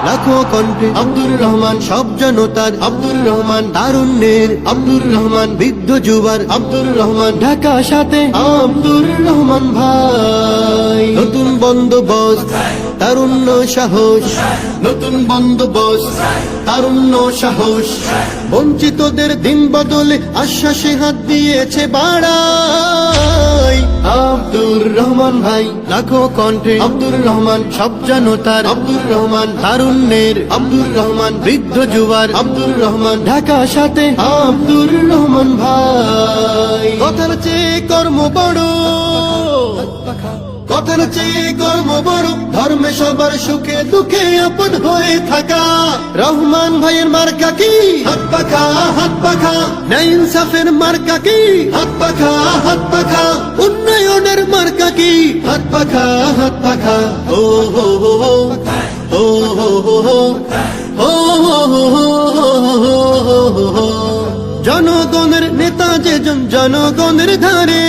লাখো কণ্ঠে আব্দুর রহমান, সব জনতার আব্দুর রহমান, তারুণ্যের আব্দুর রহমান, বৃদ্ধ যুবার আব্দুর রহমান, ঢাকা সাথে আব্দুর রহমান ভাই। নতুন বন্দোবস্ত, তারুণ্য সাহস, নতুন বন্দোবস্ত, তারুণ্য সাহস, বঞ্চিতদের দিন বদলে আশ্বাসে হাত দিয়েছে বাড়াই। আব্দুর রহমান ভাই, লাখো কণ্ঠে আব্দুর রহমান, সব জনতার আব্দুর রহমান, তারুণ্যের আব্দুর রহমান, বৃদ্ধ যুবার আব্দুর রহমান, ঢাকা সাথে আব্দুর রহমান ভাই। কথার চেয়ে কর্ম বড়, কথার চেয়ে কর্ম বড়, ধর্মে সবার সুখে দুঃখে আপন হয়ে থাকা। রহমান ভাইয়ের মার্কা কি? হাত পাখা, হাত পাখা। ন্যায় ইনসাফের মার্কা কি? হাত পাখা, হাত পাখা। উন্নয়নের মার্কা কি? হাত পাখা, হাত পাখা। ও হো হো হো, ও হো হো হো, ও হো হো হো। জনগণের নেতা যেজন জনগণের ধারে,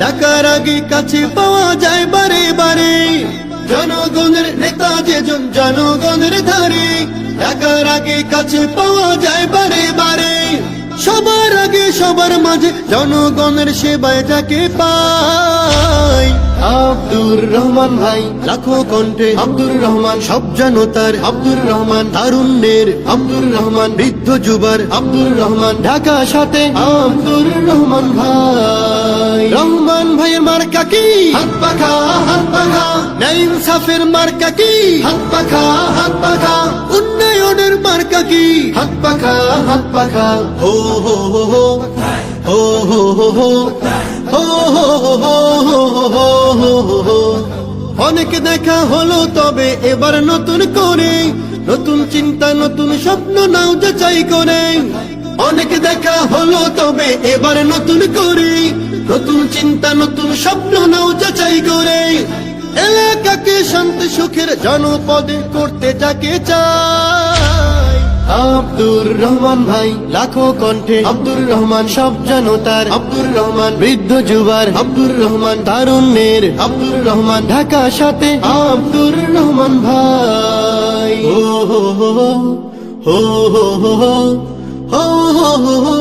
ডাকার আগে কাছে পাওয়া যায় বারে বারে। জনগণের নেতা যেজন জনগণের ধারে, ডাকার আগে কাছে পাওয়া যায় বারে বারে। সবার আগে সবার মাঝে জনগণের সেবায় যাকে পাই। আব্দুর রহমান ভাই, লাখো কণ্ঠে আব্দুর রহমান, সব জনতার আব্দুর রহমান, তারুণ্যের আব্দুর রহমান, বৃদ্ধ যুবার আব্দুর রহমান, ঢাকা সাথে আব্দুর রহমান ভাই। রহমান ভাইয়ের মার্কা কি? হাত পাখা, হাত পাখা। ন্যায় ইনসাফের মার্কা কি? হাত পাখা, হাত পাখা। উন্নয়নের মার্কা কি? হাত পাখা, হাত পাখা। হো হো হো হো, হো হো হো হো, হো হো হো হো হো হো। অনেক দেখা হলো তবে এবার নতুন করে, নতুন চিন্তা নতুন স্বপ্ন নাও যাচাই করে। অনেক দেখা হলো তবে এবার নতুন করে, নতুন চিন্তা নতুন স্বপ্ন নাও যাচাই করে। এলাকাকে শান্তি সুখের জনপদে করতে যাকে চাই। আব্দুর রহমান ভাই, লাখো কণ্ঠে আব্দুর রহমান, সব জনতার আব্দুর রহমান, বৃদ্ধ যুবার আব্দুর রহমান, তারুণ্যের আব্দুর রহমান, ঢাকা সাথে আব্দুর রহমান ভাই। হো হো হো হো হো হো হো হো হো।